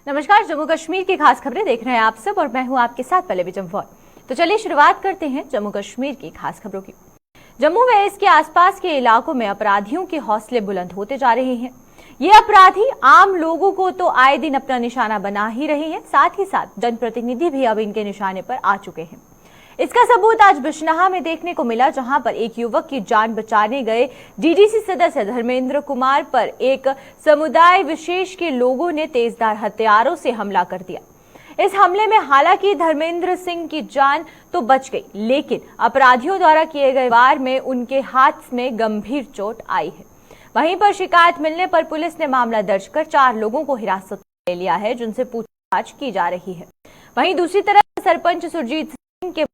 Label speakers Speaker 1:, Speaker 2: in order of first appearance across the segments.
Speaker 1: नमस्कार, जम्मू कश्मीर की खास खबरें देख रहे हैं आप सब और मैं हूं आपके साथ पल्लवी जम्वाल। तो चलिए शुरुआत करते हैं जम्मू कश्मीर की खास खबरों की। जम्मू व इसके आसपास के इलाकों में अपराधियों के हौसले बुलंद होते जा रहे हैं। ये अपराधी आम लोगों को तो आए दिन अपना निशाना बना ही रहे हैं, साथ ही साथ जनप्रतिनिधि भी अब इनके निशाने पर आ चुके हैं। इसका सबूत आज बिश्नहा में देखने को मिला, जहां पर एक युवक की जान बचाने गए डीडीसी सदस्य धर्मेंद्र कुमार पर एक समुदाय विशेष के लोगों ने तेजधार हथियारों से हमला कर दिया। इस हमले में हालांकि धर्मेंद्र सिंह की जान तो बच गई, लेकिन अपराधियों द्वारा किए गए वार में उनके हाथ में गंभीर चोट आई है। वहीं पर शिकायत मिलने पर पुलिस ने मामला दर्ज कर 4 लोगों को हिरासत में ले लिया है, जिनसे पूछताछ की जा रही है। वहीं दूसरी तरफ सरपंच सुरजीत सिंह के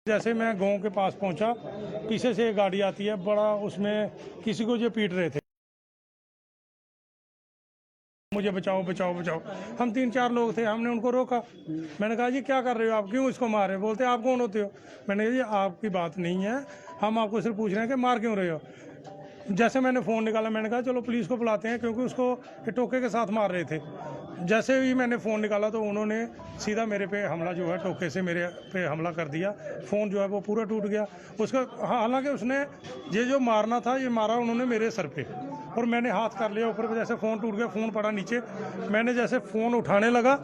Speaker 2: जैसे मैं गांव के पास पहुंचा, पीछे से एक गाड़ी आती है, बड़ा उसमें किसी को जो पीट रहे थे, मुझे बचाओ बचाओ बचाओ। हम 3-4 लोग थे, हमने उनको रोका। मैंने कहा जी क्या कर रहे हो आप, क्यों इसको मार रहे हो? बोलते आप कौन होते हो? मैंने कहा जी आपकी बात नहीं है, हम आपको सिर्फ पूछ रहे हैं कि मार क्यों रहे हो। जैसे मैंने फ़ोन निकाला, मैंने कहा चलो पुलिस को बुलाते हैं, क्योंकि उसको टोके के साथ मार रहे थे। जैसे ही मैंने फ़ोन निकाला तो उन्होंने सीधा मेरे पे हमला जो है टोके से मेरे पे हमला कर दिया। फ़ोन जो है वो पूरा टूट गया उसका। हालांकि उसने ये जो मारना था ये मारा उन्होंने मेरे सर पे, और मैंने हाथ कर लिया ऊपर। जैसे फ़ोन टूट गया, फ़ोन पड़ा नीचे। मैंने जैसे फ़ोन उठाने लगा,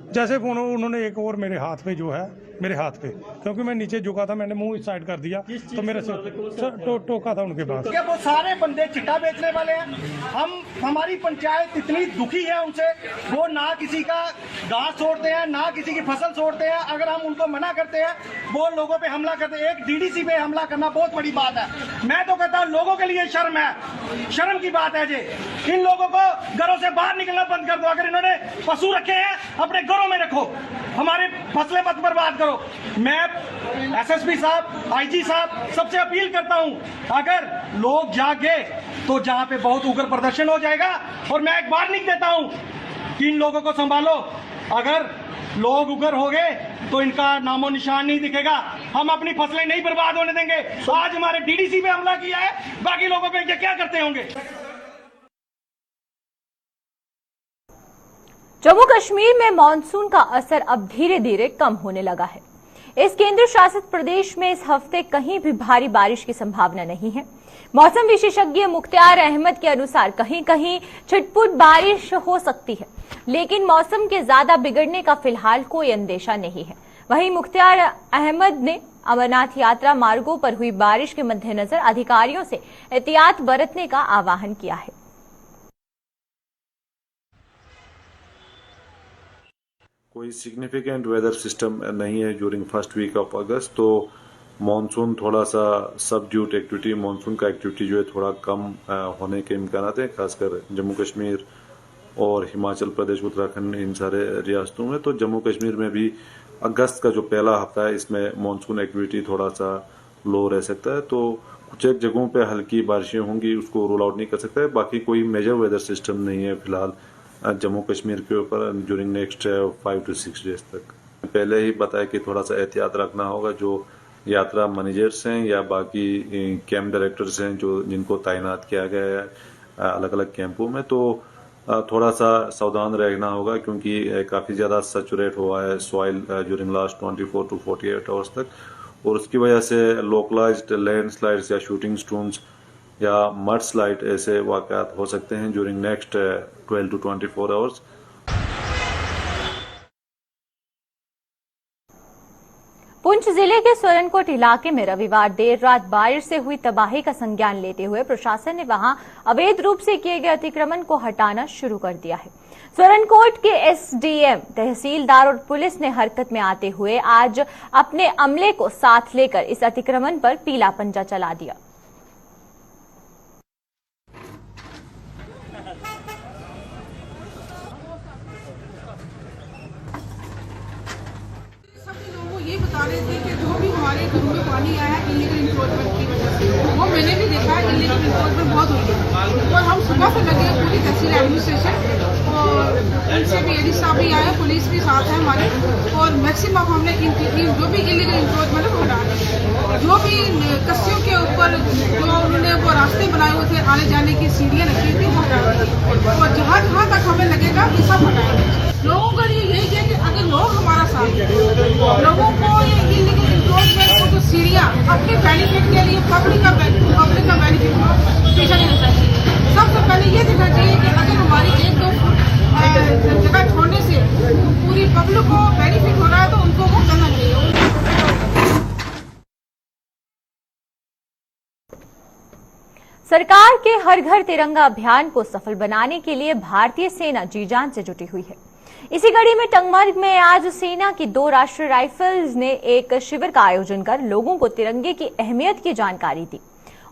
Speaker 2: जैसे फ़ोन उन्होंने एक और मेरे हाथ पे जो है, मेरे हाथ पे, क्योंकि मैं नीचे झुका था, मैंने मुंह इस साइड कर दिया तो मेरे से टोका था उनके पास।
Speaker 3: वो सारे बंदे चिट्टा बेचने वाले हैं। हमारी पंचायत इतनी दुखी है उनसे, वो ना किसी का घास छोड़ते हैं, ना किसी की फसल छोड़ते हैं। अगर हम उनको मना करते हैं, वो लोगों पे हमला करते हैं। एक डीडीसी पे हमला करना बहुत बड़ी बात है। मैं तो कहता हूँ लोगों के लिए शर्म है, शर्म की बात है जी। इन लोगों को घरों से बाहर निकलना बंद कर दो। अगर इन्होंने पशु रखे हैं, अपने घरों में रखो, हमारे फसलें मत बर्बाद करो। मैं एसएसपी साहब, आईजी साहब सबसे अपील करता हूं, अगर लोग जागे तो जहां पे बहुत उग्र प्रदर्शन हो जाएगा। और मैं एक वार्निंग देता हूं कि इन लोगों को संभालो। अगर लोग उग्र हो गए तो इनका नामो निशान नहीं दिखेगा। हम अपनी फसलें नहीं बर्बाद होने देंगे। आज हमारे डीडीसी पे हमला किया है, बाकी लोगों पे क्या करते होंगे।
Speaker 1: जम्मू कश्मीर में मानसून का असर अब धीरे धीरे कम होने लगा है। इस केंद्र शासित प्रदेश में इस हफ्ते कहीं भी भारी बारिश की संभावना नहीं है। मौसम विशेषज्ञ मुख्तार अहमद के अनुसार कहीं कहीं छिटपुट बारिश हो सकती है, लेकिन मौसम के ज्यादा बिगड़ने का फिलहाल कोई अंदेशा नहीं है। वहीं मुख्तार अहमद ने अमरनाथ यात्रा मार्गों पर हुई बारिश के मद्देनजर अधिकारियों से एहतियात बरतने का आह्वान किया है।
Speaker 4: कोई सिग्निफिकेंट वेदर सिस्टम नहीं है during first week of August, तो मॉनसून थोड़ा सा सबड्यूट एक्टिविटी, मॉनसून का एक्टिविटी जो है थोड़ा कम होने के इम्कान हैं, खासकर जम्मू कश्मीर और हिमाचल प्रदेश, उत्तराखंड, इन सारे रियासतों में। तो जम्मू कश्मीर में भी अगस्त का जो पहला हफ्ता है इसमें मॉनसून एक्टिविटी थोड़ा सा लो रह सकता है। तो कुछ एक जगहों पे हल्की बारिशें होंगी, उसको रूल आउट नहीं कर सकता है। बाकी कोई मेजर वेदर सिस्टम नहीं है फिलहाल जम्मू कश्मीर के ऊपर ड्यूरिंग नेक्स्ट 5 to 6 डेज तक। पहले ही बताया कि थोड़ा सा एहतियात रखना होगा। जो यात्रा मैनेजर्स हैं या बाकी कैंप डायरेक्टर्स हैं जो जिनको तैनात किया गया है अलग अलग कैंपों में, तो थोड़ा सा सावधान रहना होगा, क्योंकि काफ़ी ज़्यादा सैचुरेट हुआ है soil during last 24 to 48 hours तक, और उसकी वजह से लोकलाइज्ड लैंडस्लाइड्स या शूटिंग स्टोन्स या मड स्लाइड ऐसे वाक़यात हो सकते हैं during next 12 to 24 hours.
Speaker 1: Poonch जिले के सोरनकोट इलाके में रविवार देर रात बारिश से हुई तबाही का संज्ञान लेते हुए प्रशासन ने वहां अवैध रूप से किए गए अतिक्रमण को हटाना शुरू कर दिया है। सोरनकोट के एसडीएम, तहसीलदार और पुलिस ने हरकत में आते हुए आज अपने अमले को साथ लेकर इस अतिक्रमण पर पीला पंजा चला दिया।
Speaker 5: रहे थे कि जो भी हमारे घरों में पानी आया है इलीगल इंक्रोचमेंट की वजह से, वो मैंने भी देखा है इलीगल इंक्रोचमेंट बहुत होती है। और हम सुबह से लगे पूरी तहसील एडमिनिस्ट्रेशन और उनसे भी एडी साहब भी आए, पुलिस भी साथ है हमारे, और मैक्सिमम हमने इनकी जो भी इलीगल इंक्रोचमेंट है वो हटा दिया। जो भी कस्सियों के ऊपर जो उन्होंने वो रास्ते बनाए हुए थे, आने जाने की सीढ़ियाँ रखी थी, वो हटा दी और जहाँ जहाँ तक हमें लगेगा ये सब हटाएंगे। लोगों का ये यही है कि अगर लोग हमारा साथ दें, लोगों को ये इलीगल इंक्रोचमेंट को जो सीढ़ियाँ अपने बेनिफिट के लिए पब्लिक का बेनिफिट पीछा नहीं रहना चाहिए। सबसे पहले ये देखना चाहिए कि अगर हमारी 1-2 जगह छोड़ने से पूरी पब्लिक को बेनिफिट हो रहा है तो उनको वो करना चाहिए।
Speaker 1: सरकार के हर घर तिरंगा अभियान को सफल बनाने के लिए भारतीय सेना जी जान से जुटी हुई है। इसी कड़ी में टंगमर्ग में आज सेना की 2 राष्ट्रीय राइफल्स ने एक शिविर का आयोजन कर लोगों को तिरंगे की अहमियत की जानकारी दी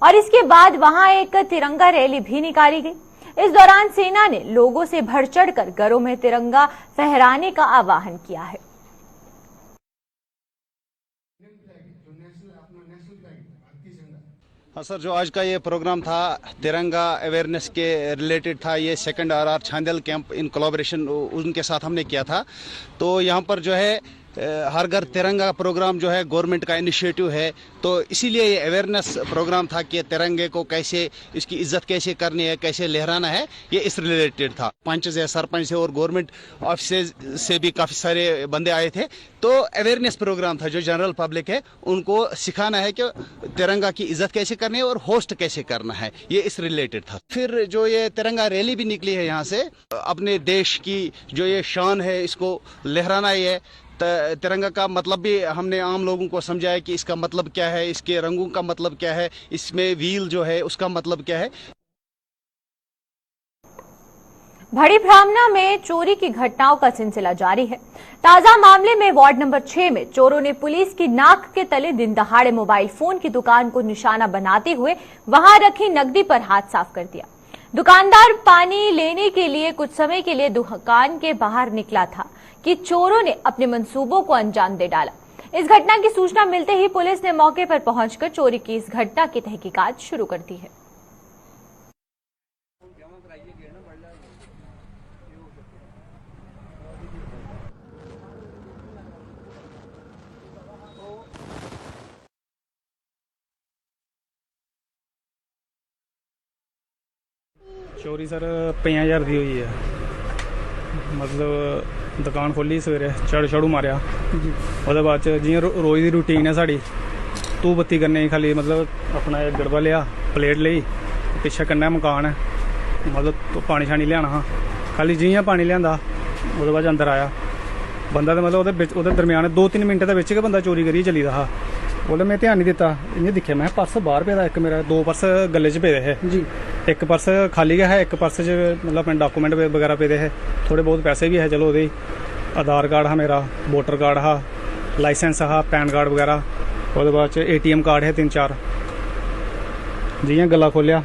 Speaker 1: और इसके बाद वहां एक तिरंगा रैली भी निकाली गई। इस दौरान सेना ने लोगों से बढ़ चढ़कर घरों में तिरंगा फहराने का आह्वान किया है।
Speaker 6: हाँ सर, जो आज का ये प्रोग्राम था तिरंगा अवेयरनेस के रिलेटेड था। ये 2nd RR छांदल कैंप इन कोलैबोरेशन उनके साथ हमने किया था। तो यहाँ पर जो है हर घर तिरंगा प्रोग्राम जो है गवर्नमेंट का इनिशिएटिव है, तो इसीलिए ये अवेयरनेस प्रोग्राम था कि तिरंगे को कैसे, इसकी इज्जत कैसे करनी है, कैसे लहराना है, ये इस रिलेटेड था। पंच से, सरपंच से और गवर्नमेंट ऑफिस से भी काफ़ी सारे बंदे आए थे। तो अवेयरनेस प्रोग्राम था, जो जनरल पब्लिक है उनको सिखाना है कि तिरंगा की इज्जत कैसे करनी है और होस्ट कैसे करना है, ये इस रिलेटेड था। फिर जो ये तिरंगा रैली भी निकली है यहाँ से, अपने देश की जो ये शान है इसको लहराना ही है। तिरंगा का मतलब भी हमने आम लोगों को समझाया कि इसका मतलब क्या है, इसके रंगों का मतलब क्या है, इसमें व्हील जो है उसका मतलब क्या है।
Speaker 1: भड़ी ब्राह्मणा में चोरी की घटनाओं का सिलसिला जारी है। ताजा मामले में वार्ड नंबर 6 में चोरों ने पुलिस की नाक के तले दिन दहाड़े मोबाइल फोन की दुकान को निशाना बनाते हुए वहां रखी नकदी पर हाथ साफ कर दिया। दुकानदार पानी लेने के लिए कुछ समय के लिए दुकान के बाहर निकला था कि चोरों ने अपने मंसूबों को अंजाम दे डाला। इस घटना की सूचना मिलते ही पुलिस ने मौके पर पहुंचकर चोरी की इस घटना की तहकीकात शुरू कर दी है।
Speaker 7: चोरी सर 50,000 दी हुई है। मतलब दुकान खोली सवेरे, झाड़ू मारिया, ਉਹਦੇ ਬਾਅਦ ਚ जियां रोज़ की रूटीन है साड़ी, तू बत्ती करने खाली मतलब अपना एक गड़बा लिया, प्लेट ली, पिछे कन्नै मकान है, मतलब तो पानी शानी लियाना हा, खाली जियां पानी लियांदा ਉਹਦੇ बाद अंदर आया बंदा। तो मतलब ਉਹਦੇ दरम्यान 2-3 मिनट के विच बंदा चोरी करियै चली दा हा। ਉਹਦੇ मैं ध्यान नहीं दिता, इ'यां दिक्खेआ मैं पर्स बाहर पेदा, एक मेरा 2 पर्स गले च पेदे है जी, एक पर्स खाली गया है, एक पर्स च मतलब अपने डॉकूमेंट वगैरह पेदे है, थोड़े बहुत पैसे भी है, चलो ओह्दे आधार कार्ड हा मेरा, वोटर कार्ड हा, लाइसेंस हा, पैन कार्ड वगैरह, ਉਹਦੇ बाद च ATM कार्ड है 3-4। जियां गला खोलिया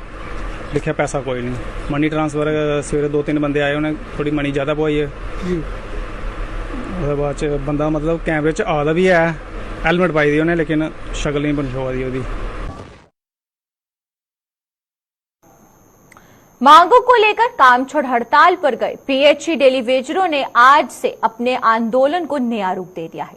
Speaker 7: दिक्खेआ पैसा कोई नहीं, मनी ट्रांसफर सवेरे 2-3 बंदे आए, उन्हें थोड़ी मनी ज़्यादा पवाई है जी। ਉਹਦੇ बाद च बंदा मतलब कैमरे च आदा भी है, हेलमेट पाई दी उन्हें, लेकिन शक्ल नहीं बन दी ਉਹਦੀ।
Speaker 1: मांगों को लेकर काम छोड़ हड़ताल पर गए PHC डेली वेजरों ने आज से अपने आंदोलन को नया रूप दे दिया है।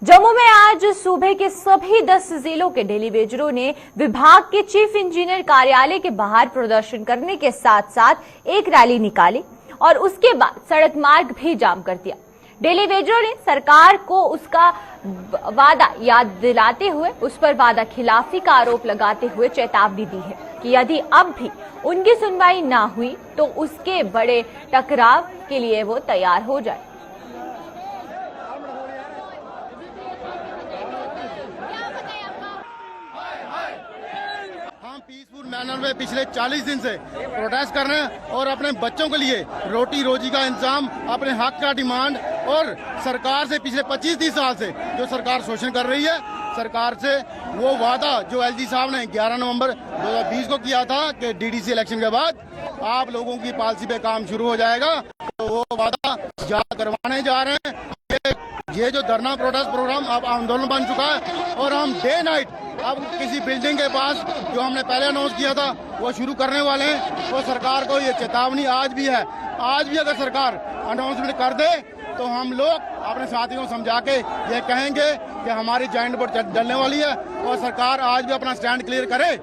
Speaker 1: जम्मू में आज सूबे के सभी 10 जिलों के डेली वेजरों ने विभाग के चीफ इंजीनियर कार्यालय के बाहर प्रदर्शन करने के साथ साथ एक रैली निकाली और उसके बाद सड़क मार्ग भी जाम कर दिया। डेली वेजरों ने सरकार को उसका वादा याद दिलाते हुए उस पर वादा खिलाफी का आरोप लगाते हुए चेतावनी दी है कि यदि अब भी उनकी सुनवाई ना हुई तो उसके बड़े टकराव के लिए वो तैयार हो जाए।
Speaker 8: हम पीसफुल मैनर में पिछले 40 दिन से प्रोटेस्ट कर रहे हैं और अपने बच्चों के लिए रोटी रोजी का इंतजाम, अपने हक का डिमांड, और सरकार से पिछले 25-30 साल से जो सरकार शोषण कर रही है, सरकार से वो वादा जो LG साहब ने 11 नवंबर 2020 को किया था कि DDC इलेक्शन के बाद आप लोगों की पॉलिसी पे काम शुरू हो जाएगा, तो वो वादा याद करवाने जा रहे हैं। ये ये जो धरना प्रोटेस्ट प्रोग्राम अब आंदोलन बन चुका है और हम डे नाइट अब किसी बिल्डिंग के पास जो हमने पहले अनाउंस किया था वो शुरू करने वाले हैं। और सरकार को ये चेतावनी आज भी है, आज भी अगर सरकार अनाउंसमेंट कर दे तो हम लोग अपने साथियों को समझा के ये कहेंगे कि हमारी जॉइंट बोर्ड डलने वाली है और सरकार आज भी अपना स्टैंड क्लियर करे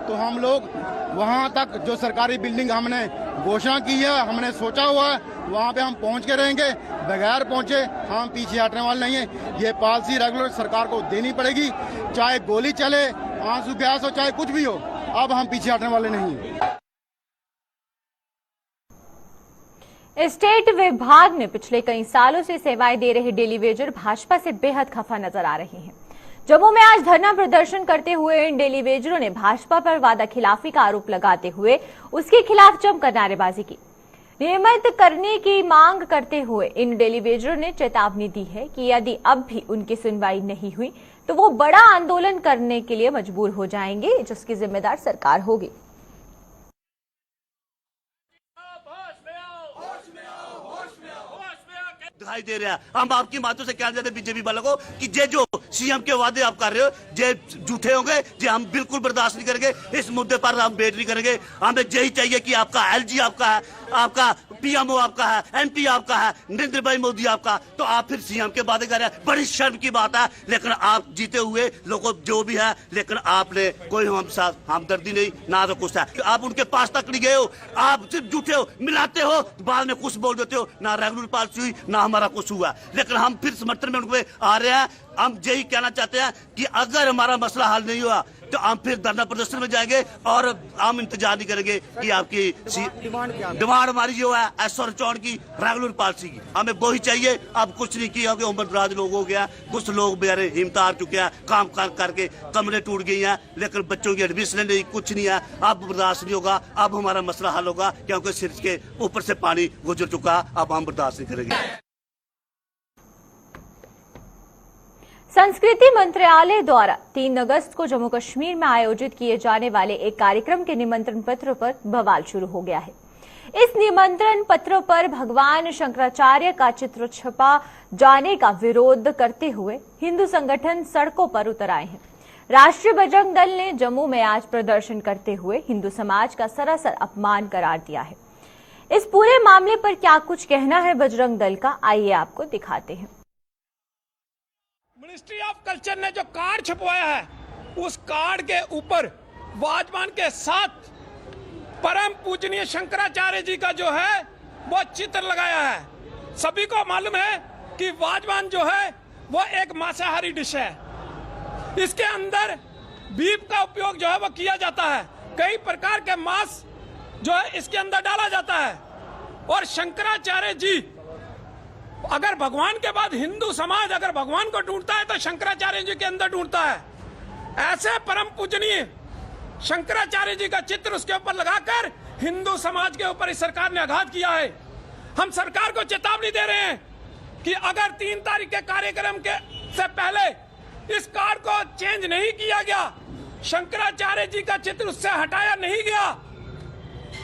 Speaker 8: तो हम लोग वहाँ तक जो सरकारी बिल्डिंग हमने घोषणा की है, हमने सोचा हुआ है, वहाँ पे हम पहुँच के रहेंगे। बगैर पहुँचे हम पीछे हटने वाले नहीं है। ये पॉलिसी रेगुलर सरकार को देनी पड़ेगी, चाहे गोली चले, आंसू गैस हो, चाहे कुछ भी हो। अब हम पीछे हटने वाले नहीं हैं।
Speaker 1: स्टेट विभाग में पिछले कई सालों से सेवाएं दे रहे डेली वेजर भाजपा से बेहद खफा नजर आ रहे हैं। जम्मू में आज धरना प्रदर्शन करते हुए इन डेली वेजरों ने भाजपा पर वादा खिलाफी का आरोप लगाते हुए उसके खिलाफ जमकर नारेबाजी की। नियमित करने की मांग करते हुए इन डेली वेजरों ने चेतावनी दी है कि यदि अब भी उनकी सुनवाई नहीं हुई तो वो बड़ा आंदोलन करने के लिए मजबूर हो जाएंगे, जिसकी जिम्मेदार सरकार होगी।
Speaker 9: दिखाई दे रहा है। हम आपकी बातों से कहना चाहते हैं बीजेपी वालों को कि जे जो सीएम के वादे आप कर रहे हो जे झूठे होंगे, जे हम बिल्कुल बर्दाश्त नहीं करेंगे। इस मुद्दे पर हम वेट नहीं करेंगे। हमें यही चाहिए कि आपका एलजी आपका है, आपका पीएमओ आपका है, एमपी आपका है, नरेंद्र भाई मोदी आपका, तो आप फिर सीएम के वादे कर रहे हैं। बड़ी शर्म की बात है। लेकिन आप जीते हुए लोगों जो भी है, लेकिन आपने कोई हमदर्दी नहीं, ना तो कुछ है। आप उनके पास तक नहीं गए हो, आप सिर्फ झूठे हो, मिलाते हो, बाद में कुछ बोल देते हो। ना रेगुलर पॉलिसी हुई, ना हमारा कुछ हुआ। लेकिन हम फिर समर्थन में उनको आ रहे हैं। हम यही कहना चाहते हैं कि अगर हमारा मसला हल नहीं हुआ तो हम फिर धरना प्रदर्शन में जाएंगे और हम इंतजार नहीं करेंगे कि आपकी डिमांड हमारी जो है एसआर चौड़ की रेगुलर पॉलिसी की, हमें वो ही चाहिए। अब कुछ नहीं किया, उम्र दराज लोग हो गया, कुछ लोग बेचारे हिम्मत हार चुके हैं, काम करके कमरे टूट गई हैं, लेकिन बच्चों की एडमिशन नहीं, कुछ नहीं है। अब बर्दाश्त नहीं होगा, अब हमारा मसला हल होगा, क्योंकि सिर के ऊपर से पानी गुजर चुका। अब हम बर्दाश्त नहीं करेंगे।
Speaker 1: संस्कृति मंत्रालय द्वारा 3 अगस्त को जम्मू कश्मीर में आयोजित किए जाने वाले एक कार्यक्रम के निमंत्रण पत्र पर बवाल शुरू हो गया है। इस निमंत्रण पत्र पर भगवान शंकराचार्य का चित्र छपा जाने का विरोध करते हुए हिंदू संगठन सड़कों पर उतर आए हैं। राष्ट्रीय बजरंग दल ने जम्मू में आज प्रदर्शन करते हुए हिंदू समाज का सरासर अपमान करार दिया है। इस पूरे मामले पर क्या कुछ कहना है बजरंग दल का, आइए आपको दिखाते हैं।
Speaker 10: मिनिस्ट्री ऑफ कल्चर ने जो कार्ड छपवाया है, उस कार्ड के ऊपर वाजमान के साथ परम पूजनीय शंकराचार्य जी का जो है वो चित्र लगाया है। सभी को मालूम है कि वाजमान जो है वो एक मांसाहारी डिश है। इसके अंदर बीफ का उपयोग जो है वो किया जाता है। कई प्रकार के मांस जो है इसके अंदर डाला जाता है। और शंकराचार्य जी, अगर भगवान के बाद हिंदू समाज अगर भगवान को ढूंढता है तो शंकराचार्य जी के अंदर ढूंढता है। ऐसे परम पूजनीय शंकराचार्य जी का चित्र उसके ऊपर लगाकर हिंदू समाज के ऊपर इस सरकार ने आघात किया है। हम सरकार को चेतावनी दे रहे हैं कि अगर 3 तारीख के कार्यक्रम के से पहले इस कार्ड को चेंज नहीं किया गया, शंकराचार्य जी का चित्र उससे हटाया नहीं गया,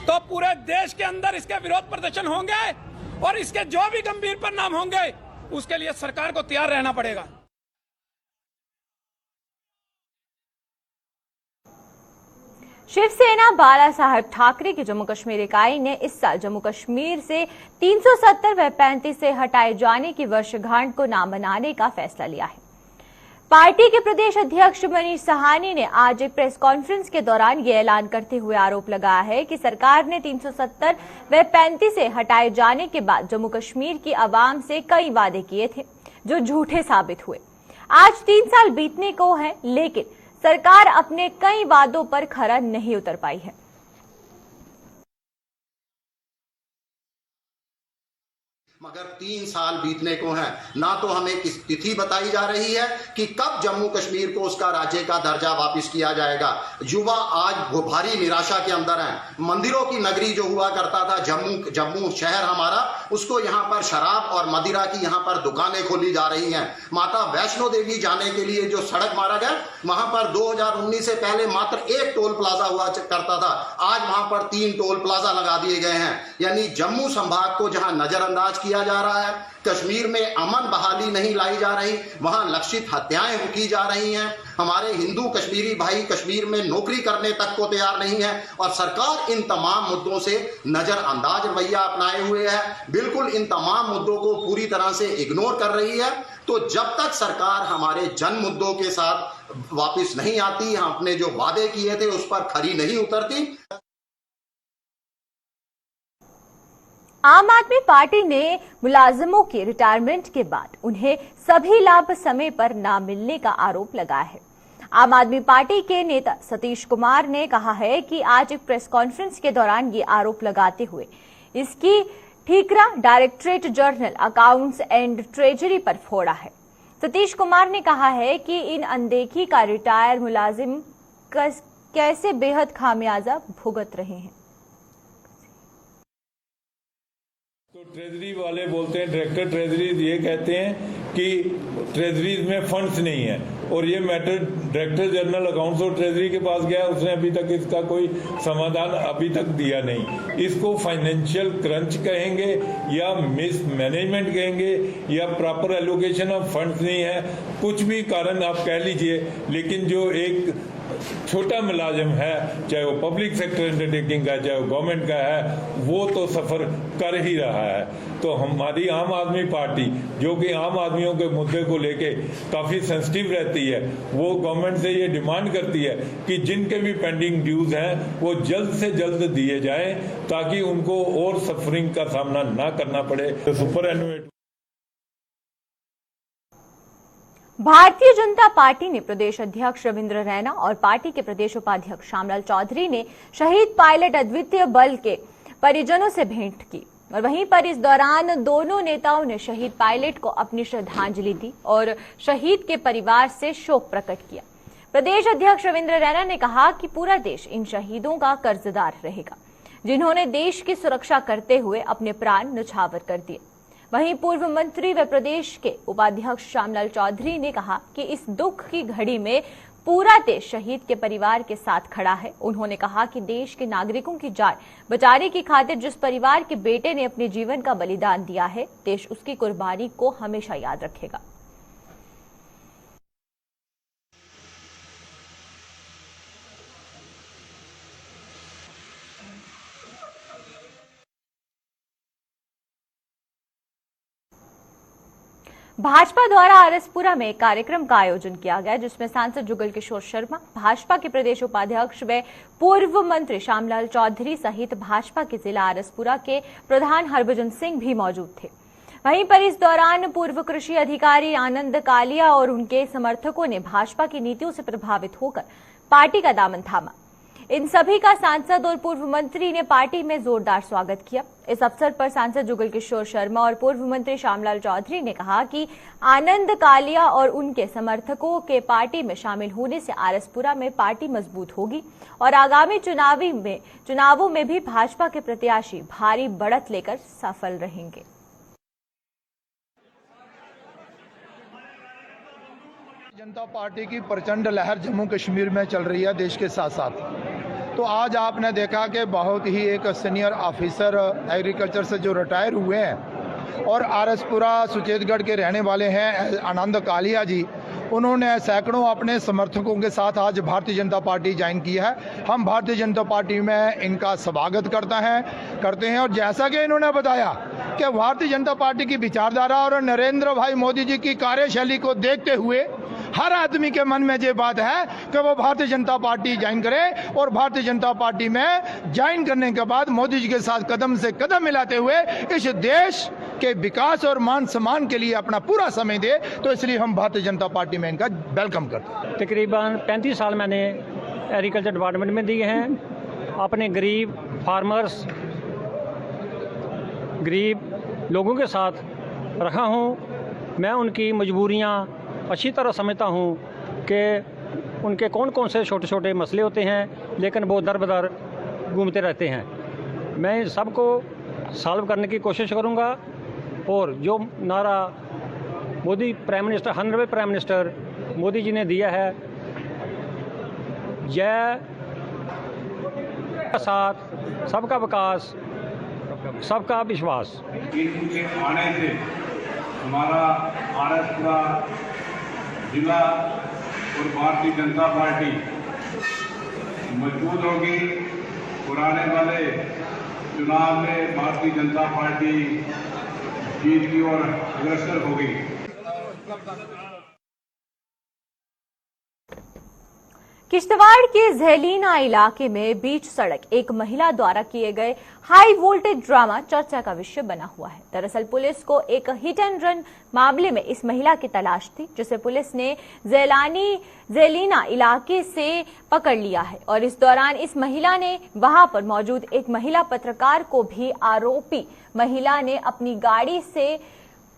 Speaker 10: तो पूरे देश के अंदर इसके विरोध प्रदर्शन होंगे और इसके जो भी गंभीर परिणाम होंगे उसके लिए सरकार को तैयार रहना पड़ेगा।
Speaker 1: शिवसेना बाला साहब ठाकरे की जम्मू कश्मीर इकाई ने इस साल जम्मू कश्मीर से 370 व 35 से हटाए जाने की वर्षगांठ को ना मनाने का फैसला लिया है। पार्टी के प्रदेश अध्यक्ष मनीष सहानी ने आज एक प्रेस कॉन्फ्रेंस के दौरान ये ऐलान करते हुए आरोप लगाया है कि सरकार ने 370 व 35 से हटाए जाने के बाद जम्मू कश्मीर की आवाम से कई वादे किए थे जो झूठे साबित हुए। आज 3 साल बीतने को है, लेकिन सरकार अपने कई वादों पर खरा नहीं उतर पाई है।
Speaker 11: मगर 3 साल बीतने को हैं, ना तो हमें किस तिथि बताई जा रही है कि कब जम्मू कश्मीर को उसका राज्य का दर्जा वापस किया जाएगा। युवा आज भारी निराशा के अंदर हैं। मंदिरों की नगरी जो हुआ करता था जम्मू शहर हमारा, उसको यहाँ पर शराब और मदिरा की यहाँ पर दुकानें खोली जा रही हैं। माता वैष्णो देवी जाने के लिए जो सड़क मार्ग है वहां पर 2019 से पहले मात्र एक टोल प्लाजा हुआ करता था, आज वहां पर 3 टोल प्लाजा लगा दिए गए हैं। यानी जम्मू संभाग को जहां नजरअंदाज किया जा रहा है, कश्मीर में अमन बहाली नहीं लाई जा रही, वहां लक्षित हत्याएं की जा रही हैं। हमारे हिंदू कश्मीरी भाई कश्मीर में नौकरी करने तक को तैयार नहीं है और सरकार इन तमाम मुद्दों से नजरअंदाज रवैया अपनाए हुए है, बिल्कुल इन तमाम मुद्दों को पूरी तरह से इग्नोर कर रही है। तो जब तक सरकार हमारे जन मुद्दों के साथ वापस नहीं आती, हम अपने जो वादे किए थे उस पर खरी नहीं उतरती।
Speaker 1: आम आदमी पार्टी ने मुलाजिमों के रिटायरमेंट के बाद उन्हें सभी लाभ समय पर न मिलने का आरोप लगाया है। आम आदमी पार्टी के नेता सतीश कुमार ने कहा है कि आज एक प्रेस कॉन्फ्रेंस के दौरान ये आरोप लगाते हुए इसकी ठीकरा directorate general accounts and treasury पर फोड़ा है। सतीश कुमार ने कहा है कि इन अनदेखी का रिटायर मुलाजिम कैसे बेहद खामियाजा भुगत रहे हैं।
Speaker 12: तो ट्रेजरी वाले बोलते हैं, डायरेक्टर ट्रेजरी ये कहते हैं कि ट्रेजरीज में फंड्स नहीं है और ये मैटर डायरेक्टर जनरल अकाउंट्स और ट्रेजरी के पास गया, उसने अभी तक इसका कोई समाधान अभी तक दिया नहीं। इसको फाइनेंशियल क्रंच कहेंगे या मिस मैनेजमेंट कहेंगे या प्रॉपर एलोकेशन ऑफ फंड्स नहीं है, कुछ भी कारण आप कह लीजिए, लेकिन जो एक छोटा मुलाजिम है, चाहे वो पब्लिक सेक्टर अंडरटेकिंग का चाहे वो गवर्नमेंट का है, वो तो सफर कर ही रहा है। तो हमारी आम आदमी पार्टी जो कि आम आदमियों के मुद्दे को लेके काफी सेंसिटिव रहती है, वो गवर्नमेंट से ये डिमांड करती है कि जिनके भी पेंडिंग ड्यूज हैं वो जल्द से जल्द दिए जाएं ताकि उनको और सफरिंग का सामना ना करना पड़े। तो सुपर एनुएट
Speaker 1: भारतीय जनता पार्टी ने प्रदेश अध्यक्ष रविंद्र रैना और पार्टी के प्रदेश उपाध्यक्ष श्यामलाल चौधरी ने शहीद पायलट अद्वितीय बल के परिजनों से भेंट की और वहीं पर इस दौरान दोनों नेताओं ने शहीद पायलट को अपनी श्रद्धांजलि दी और शहीद के परिवार से शोक प्रकट किया। प्रदेश अध्यक्ष रविंद्र रैना ने कहा कि पूरा देश इन शहीदों का कर्जदार रहेगा जिन्होंने देश की सुरक्षा करते हुए अपने प्राण न्यौछावर कर दिए। वहीं पूर्व मंत्री व प्रदेश के उपाध्यक्ष श्यामलाल चौधरी ने कहा कि इस दुख की घड़ी में पूरा देश शहीद के परिवार के साथ खड़ा है। उन्होंने कहा कि देश के नागरिकों की जान बचाने की खातिर जिस परिवार के बेटे ने अपने जीवन का बलिदान दिया है, देश उसकी कुर्बानी को हमेशा याद रखेगा। भाजपा द्वारा आरएसपुरा में एक कार्यक्रम का आयोजन किया गया जिसमें सांसद जुगल किशोर शर्मा, भाजपा के प्रदेश उपाध्यक्ष व पूर्व मंत्री श्यामलाल चौधरी सहित भाजपा के जिला आरएसपुरा के प्रधान हरभजन सिंह भी मौजूद थे। वहीं पर इस दौरान पूर्व कृषि अधिकारी आनंद कालिया और उनके समर्थकों ने भाजपा की नीतियों से प्रभावित होकर पार्टी का दामन थामा। इन सभी का सांसद और पूर्व मंत्री ने पार्टी में जोरदार स्वागत किया। इस अवसर पर सांसद जुगल किशोर शर्मा और पूर्व मंत्री श्यामलाल चौधरी ने कहा कि आनंद कालिया और उनके समर्थकों के पार्टी में शामिल होने से आरएसपुरा में पार्टी मजबूत होगी और आगामी चुनावों में भी भाजपा के प्रत्याशी भारी बढ़त लेकर सफल रहेंगे।
Speaker 13: जनता पार्टी की प्रचंड लहर जम्मू कश्मीर में चल रही है देश के साथ साथ। तो आज आपने देखा कि बहुत ही एक सीनियर ऑफिसर एग्रीकल्चर से जो रिटायर हुए हैं और आरएसपुरा सुचेतगढ़ के रहने वाले हैं आनंद कालिया जी, उन्होंने सैकड़ों अपने समर्थकों के साथ आज भारतीय जनता पार्टी ज्वाइन की है। हम भारतीय जनता पार्टी में इनका स्वागत करते हैं और जैसा कि इन्होंने बताया कि भारतीय जनता पार्टी की विचारधारा और नरेंद्र भाई मोदी जी की कार्यशैली को देखते हुए हर आदमी के मन में ये बात है कि वो भारतीय जनता पार्टी ज्वाइन करे और भारतीय जनता पार्टी में ज्वाइन करने के बाद मोदी जी के साथ कदम से कदम मिलाते हुए इस देश के विकास और मान सम्मान के लिए अपना पूरा समय दे। तो इसलिए हम भारतीय जनता पार्टी में इनका वेलकम करते हैं।
Speaker 14: तकरीबन 35 साल मैंने एग्रीकल्चर डिपार्टमेंट में दिए हैं। अपने गरीब फार्मर्स, गरीब लोगों के साथ रहा हूँ। मैं उनकी मजबूरियाँ अच्छी तरह समझता हूँ कि उनके कौन कौन से छोटे छोटे मसले होते हैं, लेकिन वो दर बदर घूमते रहते हैं। मैं सबको सॉल्व करने की कोशिश करूंगा। और जो नारा Modi prime minister, honourable prime minister Modi ji ने दिया है, जय साथ सबका विकास, सबका विश्वास।
Speaker 12: इनके आने से हमारा महाराष्ट्र जिला और भारतीय जनता पार्टी मजबूत होगी और आने वाले चुनाव में भारतीय जनता पार्टी जीत की ओर अग्रसर होगी।
Speaker 1: किश्तवाड़ के झेलीना इलाके में बीच सड़क एक महिला द्वारा किए गए हाई वोल्टेज ड्रामा चर्चा का विषय बना हुआ है। दरअसल पुलिस को एक हिट एंड रन मामले में इस महिला की तलाश थी, जिसे पुलिस ने झेलीना इलाके से पकड़ लिया है और इस दौरान इस महिला ने वहां पर मौजूद एक महिला पत्रकार को भी आरोपी महिला ने अपनी गाड़ी से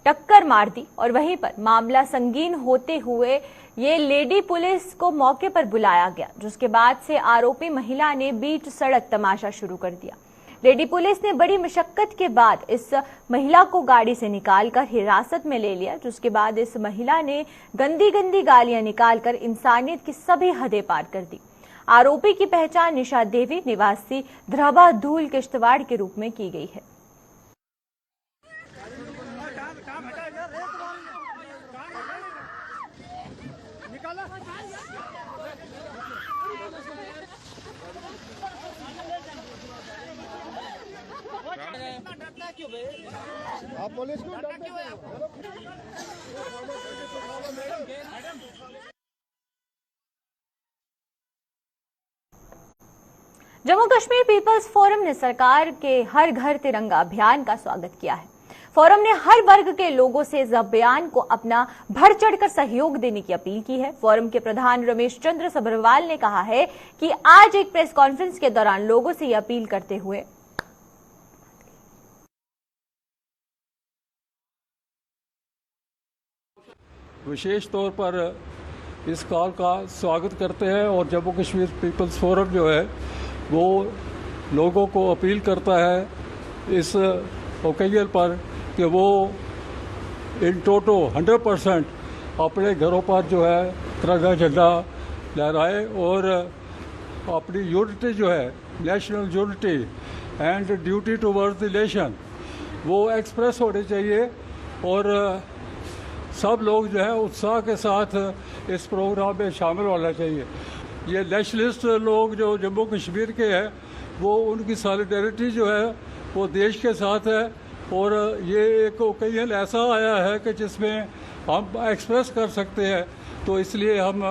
Speaker 1: टक्कर मार दी और वहीं पर मामला संगीन होते हुए ये लेडी पुलिस को मौके पर बुलाया गया, जिसके बाद से आरोपी महिला ने बीच सड़क तमाशा शुरू कर दिया। लेडी पुलिस ने बड़ी मशक्कत के बाद इस महिला को गाड़ी से निकालकर हिरासत में ले लिया, जिसके बाद इस महिला ने गंदी गंदी गालियां निकालकर इंसानियत की सभी हदें पार कर दी। आरोपी की पहचान निशा देवी निवासी ध्रबा धूल किश्तवाड़ के रूप में की गई है।
Speaker 8: आप पुलिस को
Speaker 1: जम्मू कश्मीर पीपल्स फोरम ने सरकार के हर घर तिरंगा अभियान का स्वागत किया है। फोरम ने हर वर्ग के लोगों से इस अभियान को अपना बढ़ चढ़कर सहयोग देने की अपील की है। फोरम के प्रधान रमेश चंद्र सभरवाल ने कहा है कि आज एक प्रेस कॉन्फ्रेंस के दौरान लोगों से यह अपील करते हुए
Speaker 15: विशेष तौर पर इस कॉल का स्वागत करते हैं और जम्मू कश्मीर पीपल्स फोरम जो है वो लोगों को अपील करता है इस ओकेजन पर कि वो इन टोटो 100% अपने घरों पर जो है तिरंगा झंडा लहराए और अपनी यूनिटी जो है, national unity and duty towards the nation, वो एक्सप्रेस होनी चाहिए और सब लोग जो है उत्साह के साथ इस प्रोग्राम में शामिल होना चाहिए। ये नेशनलिस्ट लोग जो जम्मू कश्मीर के हैं वो उनकी सॉलिडेरिटी जो है वो देश के साथ है और ये एक ओकेजन ऐसा आया है कि जिसमें हम एक्सप्रेस कर सकते हैं, तो इसलिए हम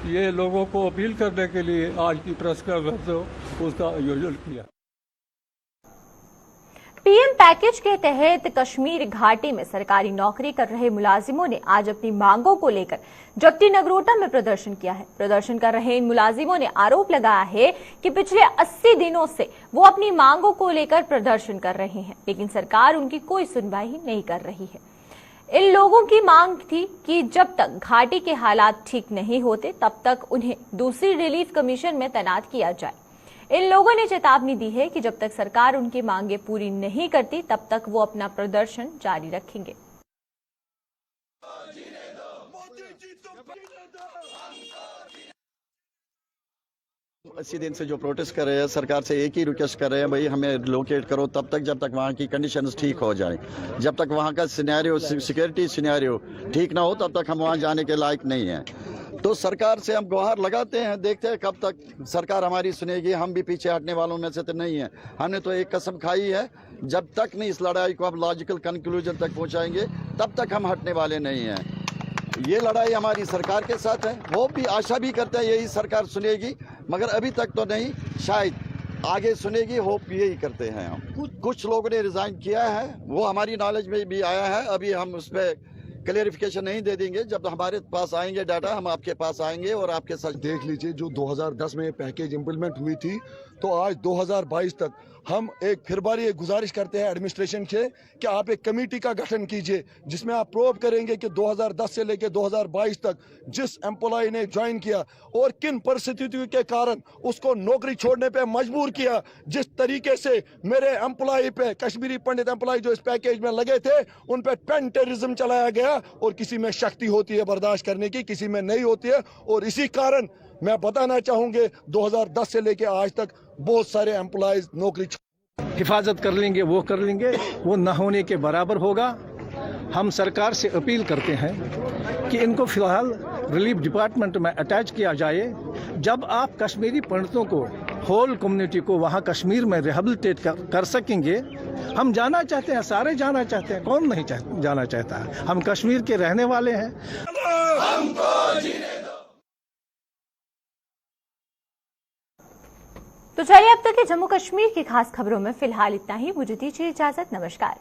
Speaker 15: ये लोगों को अपील करने के लिए आज की प्रेस कॉन्फ्रेंस उसका आयोजन किया।
Speaker 1: पीएम पैकेज के तहत कश्मीर घाटी में सरकारी नौकरी कर रहे मुलाजिमों ने आज अपनी मांगों को लेकर जट्टी नगरोटा में प्रदर्शन किया है। प्रदर्शन कर रहे इन मुलाजिमों ने आरोप लगाया है कि पिछले 80 दिनों से वो अपनी मांगों को लेकर प्रदर्शन कर रहे हैं, लेकिन सरकार उनकी कोई सुनवाई नहीं कर रही है। इन लोगों की मांग थी कि जब तक घाटी के हालात ठीक नहीं होते तब तक उन्हें दूसरी रिलीफ कमीशन में तैनात किया जाए। इन लोगों ने चेतावनी दी है कि जब तक सरकार उनकी मांगे पूरी नहीं करती तब तक वो अपना प्रदर्शन जारी रखेंगे।
Speaker 16: अस्सी दिन से जो प्रोटेस्ट कर रहे हैं, सरकार से एक ही रिक्वेस्ट कर रहे हैं, भाई हमें रिलोकेट करो तब तक जब तक वहाँ की कंडीशंस ठीक हो जाए। जब तक वहाँ का सिनेरियो, सिक्योरिटी सिनेरियो ठीक ना हो तब तक हम वहाँ जाने के लायक नहीं हैं। तो सरकार से हम गुहार लगाते हैं, देखते हैं कब तक सरकार हमारी सुनेगी। हम भी पीछे हटने वालों में से तो नहीं है। हमने तो एक कसम खाई है, जब तक नहीं इस लड़ाई को हम लॉजिकल कंक्लूजन तक पहुँचाएंगे तब तक हम हटने वाले नहीं हैं। ये लड़ाई हमारी सरकार के साथ है। होप भी, आशा भी करते हैं यही सरकार सुनेगी, मगर अभी तक तो नहीं, शायद आगे सुनेगी, होप यही करते हैं हम। कुछ लोगों ने रिजाइन किया है, वो हमारी नॉलेज में भी आया है। अभी हम उस पर क्लियरिफिकेशन नहीं दे देंगे। जब हमारे पास आएंगे डाटा हम आपके पास आएंगे और आपके साथ
Speaker 17: देख लीजिए। जो 2010 में पैकेज इंप्लीमेंट हुई थी तो आज 2022 तक हम फिर बार ये गुजारिश करते हैं एडमिनिस्ट्रेशन से कि आप एक कमेटी का गठन कीजिए जिसमें आप प्रोब करेंगे कि 2010 से लेकर 2022 तक जिस एम्प्लॉय ने ज्वाइन किया और किन परिस्थितियों के कारण उसको नौकरी छोड़ने पे मजबूर किया। जिस तरीके से मेरे एम्प्लॉय पे, कश्मीरी पंडित एम्प्लॉय जो इस पैकेज में लगे थे, उन पे टेररिज्म चलाया गया और किसी में शक्ति होती है बर्दाश्त करने की, किसी में नहीं होती है। और इसी कारण मैं बताना चाहूंगे 2010 से लेकर आज तक बहुत सारे एम्प्लॉयज नौकरी
Speaker 18: हिफाजत कर लेंगे, वो कर लेंगे, वो न होने के बराबर होगा। हम सरकार से अपील करते हैं कि इनको फिलहाल रिलीफ डिपार्टमेंट में अटैच किया जाए। जब आप कश्मीरी पंडितों को, होल कम्युनिटी को वहाँ कश्मीर में रिहेबिलिटेट कर सकेंगे। हम जाना चाहते हैं, सारे जाना चाहते हैं, कौन नहीं जाना चाहता है। हम कश्मीर के रहने वाले हैं।
Speaker 1: तो चलिए अब तक के जम्मू कश्मीर की खास खबरों में फिलहाल इतना ही। मुझे दीजिए इजाजत। नमस्कार।